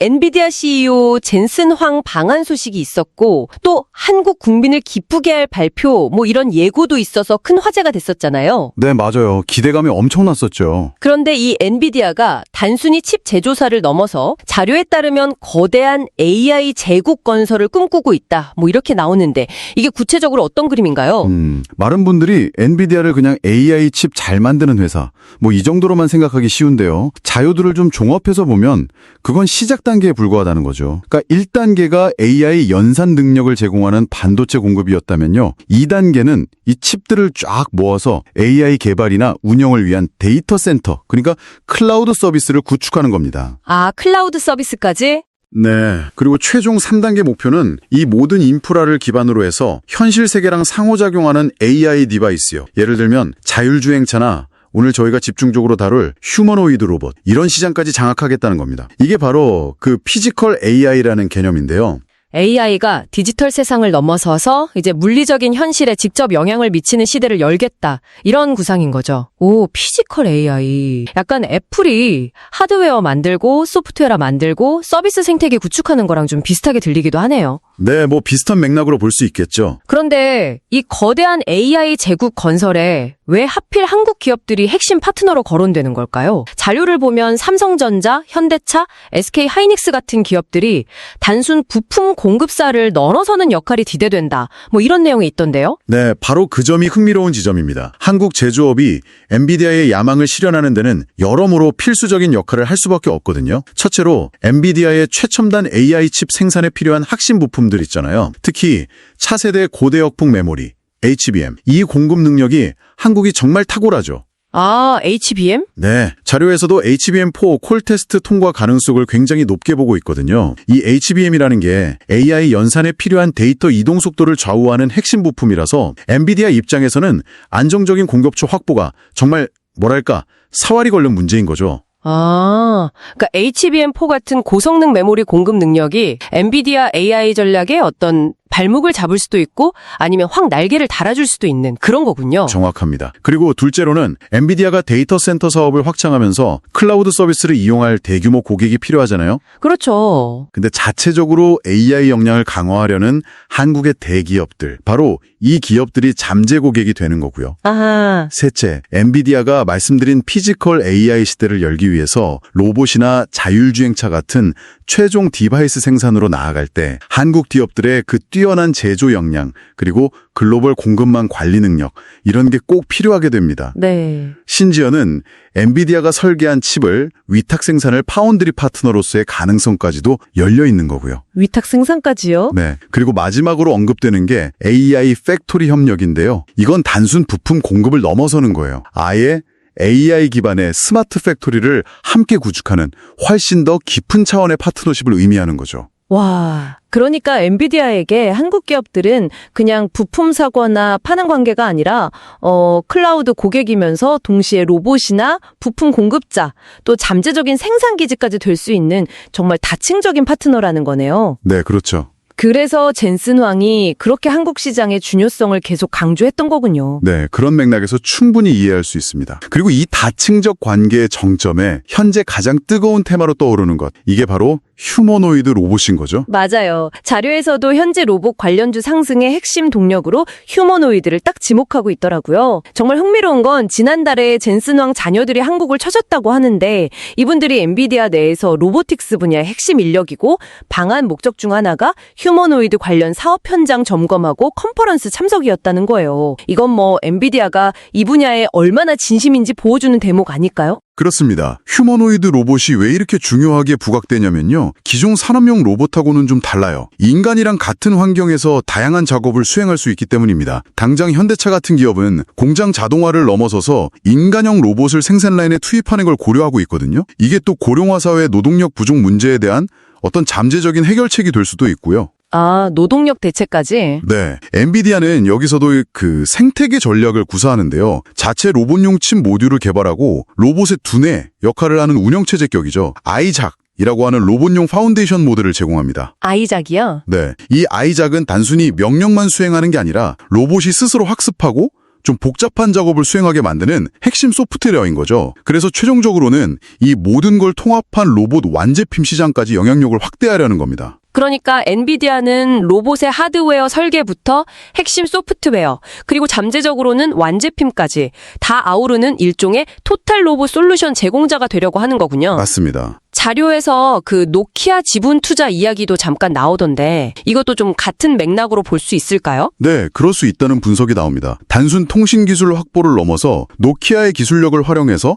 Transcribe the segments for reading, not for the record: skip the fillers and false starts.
엔비디아 CEO 젠슨 황 방한 소식이 있었고 또 한국 국민을 기쁘게 할 발표 뭐 이런 예고도 있어서 큰 화제가 됐었잖아요. 네, 맞아요. 기대감이 엄청났었죠. 그런데 이 엔비디아가 단순히 칩 제조사를 넘어서 자료에 따르면 거대한 AI 제국 건설을 꿈꾸고 있다. 뭐 이렇게 나오는데 이게 구체적으로 어떤 그림인가요? 많은 분들이 엔비디아를 그냥 AI 칩 잘 만드는 회사, 뭐 이 정도로만 생각하기 쉬운데요. 자료들을 좀 종합해서 보면 그건 시작 단계에 불과하다는 거죠. 그러니까 1단계가 AI 연산 능력을 제공하는 반도체 공급이었다면요. 2단계는 이 칩들을 쫙 모아서 AI 개발이나 운영을 위한 데이터 센터, 그러니까 클라우드 서비스를 구축하는 겁니다. 아, 클라우드 서비스까지? 네. 그리고 최종 3단계 목표는 이 모든 인프라를 기반으로 해서 현실 세계랑 상호작용하는 AI 디바이스요. 예를 들면 자율주행차나 오늘 저희가 집중적으로 다룰 휴머노이드 로봇, 이런 시장까지 장악하겠다는 겁니다. 이게 바로 그 피지컬 AI라는 개념인데요. AI가 디지털 세상을 넘어서서 이제 물리적인 현실에 직접 영향을 미치는 시대를 열겠다. 이런 구상인 거죠. 오, 피지컬 AI. 약간 애플이 하드웨어 만들고 소프트웨어 만들고 서비스 생태계 구축하는 거랑 좀 비슷하게 들리기도 하네요. 네, 뭐 비슷한 맥락으로 볼 수 있겠죠. 그런데 이 거대한 AI 제국 건설에 왜 하필 한국 기업들이 핵심 파트너로 거론되는 걸까요? 자료를 보면 삼성전자, 현대차, SK하이닉스 같은 기업들이 단순 부품 공급사를 넘어서는 역할이 기대된다. 뭐 이런 내용이 있던데요. 네, 바로 그 점이 흥미로운 지점입니다. 한국 제조업이 엔비디아의 야망을 실현하는 데는 여러모로 필수적인 역할을 할 수밖에 없거든요. 첫째로 엔비디아의 최첨단 AI 칩 생산에 필요한 핵심 부품들 있잖아요. 특히 차세대 고대역폭 메모리, HBM, 이 공급 능력이 한국이 정말 탁월하죠. 아, HBM? 네, 자료에서도 HBM4 콜 테스트 통과 가능성을 굉장히 높게 보고 있거든요. 이 HBM이라는 게 AI 연산에 필요한 데이터 이동 속도를 좌우하는 핵심 부품이라서 엔비디아 입장에서는 안정적인 공급처 확보가 정말 뭐랄까 사활이 걸린 문제인 거죠. 아, 그러니까 HBM4 같은 고성능 메모리 공급 능력이 엔비디아 AI 전략의 어떤 발목을 잡을 수도 있고 아니면 확 날개를 달아줄 수도 있는 그런 거군요. 정확합니다. 그리고 둘째로는 엔비디아가 데이터 센터 사업을 확장하면서 클라우드 서비스를 이용할 대규모 고객이 필요하잖아요. 그렇죠. 근데 자체적으로 AI 역량을 강화하려는 한국의 대기업들, 바로 이 기업들이 잠재 고객이 되는 거고요. 아하. 셋째, 엔비디아가 말씀드린 피지컬 AI 시대를 열기 위해서 로봇이나 자율주행차 같은 최종 디바이스 생산으로 나아갈 때 한국 기업들의 그 뛰어난 제조 역량, 그리고 글로벌 공급망 관리 능력, 이런 게 꼭 필요하게 됩니다. 네. 심지어는 엔비디아가 설계한 칩을 위탁 생산을 파운드리 파트너로서의 가능성까지도 열려 있는 거고요. 위탁 생산까지요? 네. 그리고 마지막으로 언급되는 게 AI 팩토리 협력인데요. 이건 단순 부품 공급을 넘어서는 거예요. 아예 AI 기반의 스마트 팩토리를 함께 구축하는 훨씬 더 깊은 차원의 파트너십을 의미하는 거죠. 와, 그러니까 엔비디아에게 한국 기업들은 그냥 부품 사고나 파는 관계가 아니라 클라우드 고객이면서 동시에 로봇이나 부품 공급자, 또 잠재적인 생산 기지까지 될 수 있는 정말 다층적인 파트너라는 거네요. 네, 그렇죠. 그래서 젠슨 황이 그렇게 한국 시장의 중요성을 계속 강조했던 거군요. 네, 그런 맥락에서 충분히 이해할 수 있습니다. 그리고 이 다층적 관계의 정점에 현재 가장 뜨거운 테마로 떠오르는 것, 이게 바로 휴머노이드 로봇인 거죠. 맞아요. 자료에서도 현재 로봇 관련주 상승의 핵심 동력으로 휴머노이드를 딱 지목하고 있더라고요. 정말 흥미로운 건 지난달에 젠슨 황 자녀들이 한국을 찾았다고 하는데 이분들이 엔비디아 내에서 로보틱스 분야의 핵심 인력이고 방한 목적 중 하나가 휴머노이드 관련 사업 현장 점검하고 컨퍼런스 참석이었다는 거예요. 이건 뭐 엔비디아가 이 분야에 얼마나 진심인지 보여주는 대목 아닐까요? 그렇습니다. 휴머노이드 로봇이 왜 이렇게 중요하게 부각되냐면요. 기존 산업용 로봇하고는 좀 달라요. 인간이랑 같은 환경에서 다양한 작업을 수행할 수 있기 때문입니다. 당장 현대차 같은 기업은 공장 자동화를 넘어서서 인간형 로봇을 생산 라인에 투입하는 걸 고려하고 있거든요. 이게 또 고령화 사회 노동력 부족 문제에 대한 어떤 잠재적인 해결책이 될 수도 있고요. 아, 노동력 대체까지? 네. 엔비디아는 여기서도 그 생태계 전략을 구사하는데요. 자체 로봇용 칩 모듈을 개발하고 로봇의 두뇌 역할을 하는 운영체제 격이죠. 아이작이라고 하는 로봇용 파운데이션 모델을 제공합니다. 아이작이요? 네. 이 아이작은 단순히 명령만 수행하는 게 아니라 로봇이 스스로 학습하고 좀 복잡한 작업을 수행하게 만드는 핵심 소프트웨어인 거죠. 그래서 최종적으로는 이 모든 걸 통합한 로봇 완제품 시장까지 영향력을 확대하려는 겁니다. 그러니까 엔비디아는 로봇의 하드웨어 설계부터 핵심 소프트웨어, 그리고 잠재적으로는 완제품까지 다 아우르는 일종의 토탈 로봇 솔루션 제공자가 되려고 하는 거군요. 맞습니다. 자료에서 그 노키아 지분 투자 이야기도 잠깐 나오던데 이것도 좀 같은 맥락으로 볼 수 있을까요? 네, 그럴 수 있다는 분석이 나옵니다. 단순 통신 기술 확보를 넘어서 노키아의 기술력을 활용해서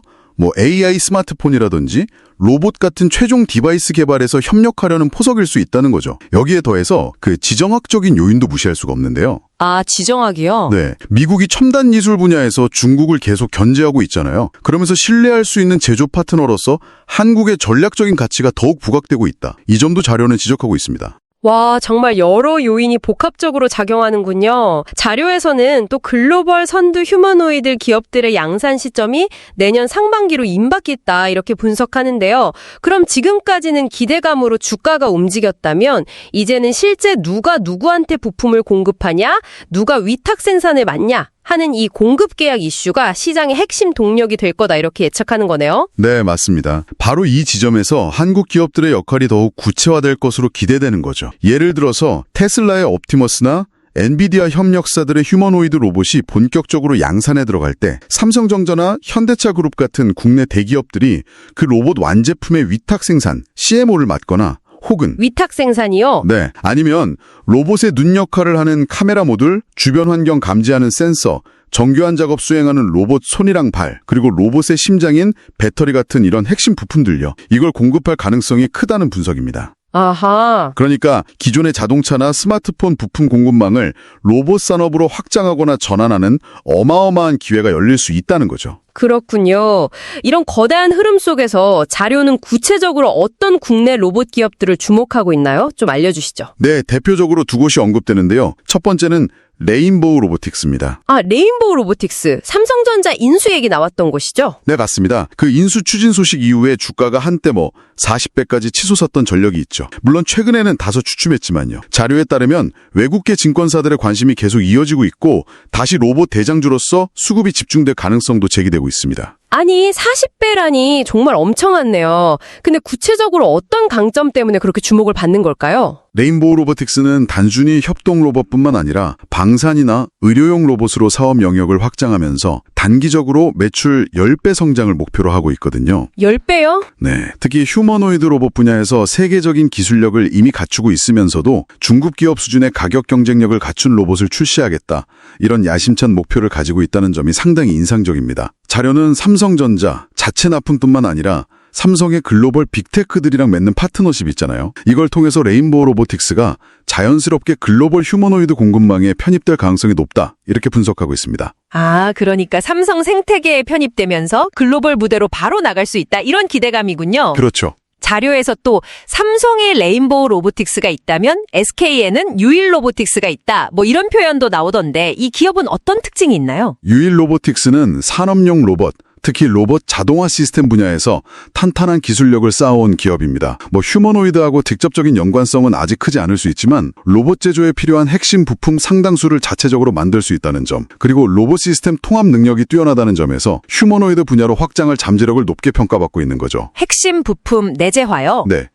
AI 스마트폰이라든지 로봇 같은 최종 디바이스 개발에서 협력하려는 포석일 수 있다는 거죠. 여기에 더해서 그 지정학적인 요인도 무시할 수가 없는데요. 아, 지정학이요? 네, 미국이 첨단 기술 분야에서 중국을 계속 견제하고 있잖아요. 그러면서 신뢰할 수 있는 제조 파트너로서 한국의 전략적인 가치가 더욱 부각되고 있다. 이 점도 자료는 지적하고 있습니다. 와, 정말 여러 요인이 복합적으로 작용하는군요. 자료에서는 또 글로벌 선두 휴머노이드 기업들의 양산 시점이 내년 상반기로 임박했다 이렇게 분석하는데요. 그럼 지금까지는 기대감으로 주가가 움직였다면 이제는 실제 누가 누구한테 부품을 공급하냐, 누가 위탁 생산을 맡냐 하는 이 공급 계약 이슈가 시장의 핵심 동력이 될 거다 이렇게 예측하는 거네요. 네, 맞습니다. 바로 이 지점에서 한국 기업들의 역할이 더욱 구체화될 것으로 기대되는 거죠. 예를 들어서 테슬라의 옵티머스나 엔비디아 협력사들의 휴머노이드 로봇이 본격적으로 양산에 들어갈 때 삼성전자나 현대차 그룹 같은 국내 대기업들이 그 로봇 완제품의 위탁 생산, CMO를 맡거나 혹은 위탁 생산이요? 네, 아니면 로봇의 눈 역할을 하는 카메라 모듈, 주변 환경 감지하는 센서, 정교한 작업 수행하는 로봇 손이랑 발, 그리고 로봇의 심장인 배터리 같은 이런 핵심 부품들요. 이걸 공급할 가능성이 크다는 분석입니다. 아하. 그러니까 기존의 자동차나 스마트폰 부품 공급망을 로봇 산업으로 확장하거나 전환하는 어마어마한 기회가 열릴 수 있다는 거죠. 그렇군요. 이런 거대한 흐름 속에서 자료는 구체적으로 어떤 국내 로봇 기업들을 주목하고 있나요? 좀 알려주시죠. 네, 대표적으로 두 곳이 언급되는데요. 첫 번째는 레인보우 로보틱스입니다. 아, 레인보우 로보틱스. 삼성전자 인수 얘기 나왔던 곳이죠? 네, 맞습니다. 그 인수 추진 소식 이후에 주가가 한때 40배까지 치솟았던 전력이 있죠. 물론 최근에는 다소 주춤했지만요. 자료에 따르면 외국계 증권사들의 관심이 계속 이어지고 있고 다시 로봇 대장주로서 수급이 집중될 가능성도 제기되고 있습니다. 아니, 40배라니 정말 엄청났네요. 근데 구체적으로 어떤 강점 때문에 그렇게 주목을 받는 걸까요? 레인보우 로보틱스는 단순히 협동 로봇뿐만 아니라 방산이나 의료용 로봇으로 사업 영역을 확장하면서 단기적으로 매출 10배 성장을 목표로 하고 있거든요. 10배요? 네, 특히 휴머노이드 로봇 분야에서 세계적인 기술력을 이미 갖추고 있으면서도 중국 기업 수준의 가격 경쟁력을 갖춘 로봇을 출시하겠다. 이런 야심찬 목표를 가지고 있다는 점이 상당히 인상적입니다. 자료는 삼성전자, 자체 납품뿐만 아니라 삼성의 글로벌 빅테크들이랑 맺는 파트너십 있잖아요. 이걸 통해서 레인보우 로보틱스가 자연스럽게 글로벌 휴머노이드 공급망에 편입될 가능성이 높다. 이렇게 분석하고 있습니다. 아, 그러니까 삼성 생태계에 편입되면서 글로벌 무대로 바로 나갈 수 있다. 이런 기대감이군요. 그렇죠. 자료에서 또 삼성의 레인보우 로보틱스가 있다면 SK에는 유일 로보틱스가 있다. 이런 표현도 나오던데 이 기업은 어떤 특징이 있나요? 유일 로보틱스는 산업용 로봇, 특히 로봇 자동화 시스템 분야에서 탄탄한 기술력을 쌓아온 기업입니다. 휴머노이드하고 직접적인 연관성은 아직 크지 않을 수 있지만 로봇 제조에 필요한 핵심 부품 상당수를 자체적으로 만들 수 있다는 점, 그리고 로봇 시스템 통합 능력이 뛰어나다는 점에서 휴머노이드 분야로 확장할 잠재력을 높게 평가받고 있는 거죠. 핵심 부품 내재화요? 네.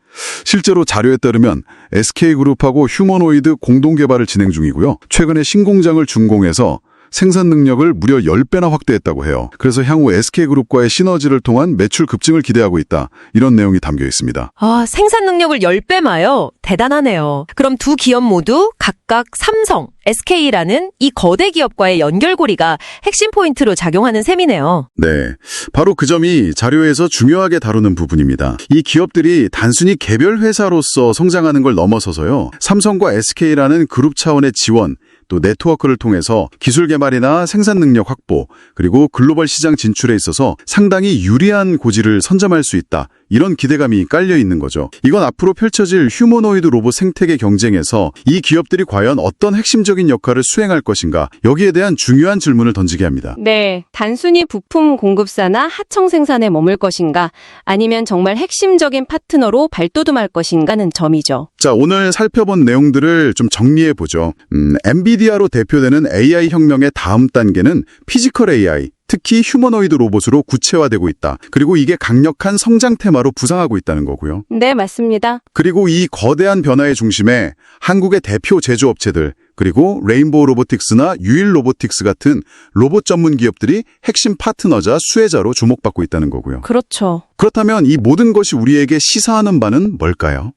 실제로 자료에 따르면 SK그룹하고 휴머노이드 공동 개발을 진행 중이고요. 최근에 신공장을 준공해서 생산 능력을 무려 10배나 확대했다고 해요. 그래서 향후 SK그룹과의 시너지를 통한 매출 급증을 기대하고 있다. 이런 내용이 담겨 있습니다. 아, 생산 능력을 10배마요? 대단하네요. 그럼 두 기업 모두 각각 삼성, SK라는 이 거대 기업과의 연결고리가 핵심 포인트로 작용하는 셈이네요. 네, 바로 그 점이 자료에서 중요하게 다루는 부분입니다. 이 기업들이 단순히 개별 회사로서 성장하는 걸 넘어서서요. 삼성과 SK라는 그룹 차원의 지원, 또 네트워크를 통해서 기술 개발이나 생산 능력 확보, 그리고 글로벌 시장 진출에 있어서 상당히 유리한 고지를 선점할 수 있다. 이런 기대감이 깔려 있는 거죠. 이건 앞으로 펼쳐질 휴머노이드 로봇 생태계 경쟁에서 이 기업들이 과연 어떤 핵심적인 역할을 수행할 것인가, 여기에 대한 중요한 질문을 던지게 합니다. 네, 단순히 부품 공급사나 하청 생산에 머물 것인가, 아니면 정말 핵심적인 파트너로 발돋움할 것인가는 점이죠. 자, 오늘 살펴본 내용들을 좀 정리해 보죠. 엔비디아 엔비디아로 대표되는 AI 혁명의 다음 단계는 피지컬 AI, 특히 휴머노이드 로봇으로 구체화되고 있다. 그리고 이게 강력한 성장 테마로 부상하고 있다는 거고요. 네, 맞습니다. 그리고 이 거대한 변화의 중심에 한국의 대표 제조업체들, 그리고 레인보우 로보틱스나 유일 로보틱스 같은 로봇 전문 기업들이 핵심 파트너자 수혜자로 주목받고 있다는 거고요. 그렇죠. 그렇다면 이 모든 것이 우리에게 시사하는 바는 뭘까요?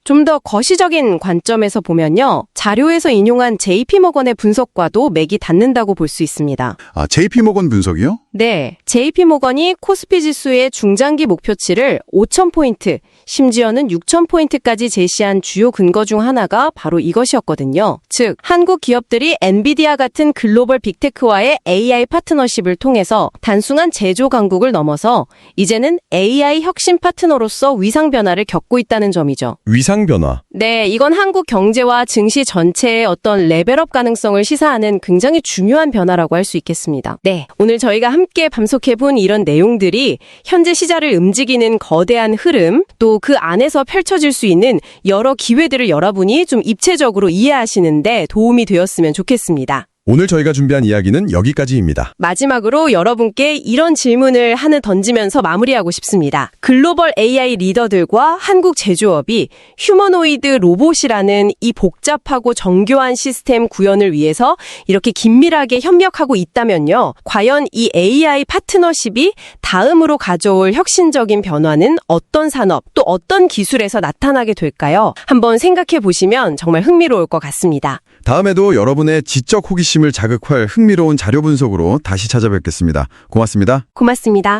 좀 더 거시적인 관점에서 보면요. 자료에서 인용한 JP모건의 분석과도 맥이 닿는다고 볼 수 있습니다. JP모건 분석이요? 네, JP모건이 코스피 지수의 중장기 목표치를 5,000포인트, 심지어는 6,000포인트까지 제시한 주요 근거 중 하나가 바로 이것이었거든요. 즉, 한국 기업들이 엔비디아 같은 글로벌 빅테크와의 AI 파트너십을 통해서 단순한 제조 강국을 넘어서 이제는 AI 혁신 파트너로서 위상 변화를 겪고 있다는 점이죠. 위상 변화. 네, 이건 한국 경제와 증시 전체의 어떤 레벨업 가능성을 시사하는 굉장히 중요한 변화라고 할 수 있겠습니다. 네, 오늘 저희가 함께 분석해본 이런 내용들이 현재 시장을 움직이는 거대한 흐름, 또 그 안에서 펼쳐질 수 있는 여러 기회들을 여러분이 좀 입체적으로 이해하시는데 도움이 되었으면 좋겠습니다. 오늘 저희가 준비한 이야기는 여기까지입니다. 마지막으로 여러분께 이런 질문을 하나 던지면서 마무리하고 싶습니다. 글로벌 AI 리더들과 한국 제조업이 휴머노이드 로봇이라는 이 복잡하고 정교한 시스템 구현을 위해서 이렇게 긴밀하게 협력하고 있다면요. 과연 이 AI 파트너십이 다음으로 가져올 혁신적인 변화는 어떤 산업, 또 어떤 기술에서 나타나게 될까요? 한번 생각해 보시면 정말 흥미로울 것 같습니다. 다음에도 여러분의 지적 호기심을 자극할 흥미로운 자료 분석으로 다시 찾아뵙겠습니다. 고맙습니다. 고맙습니다.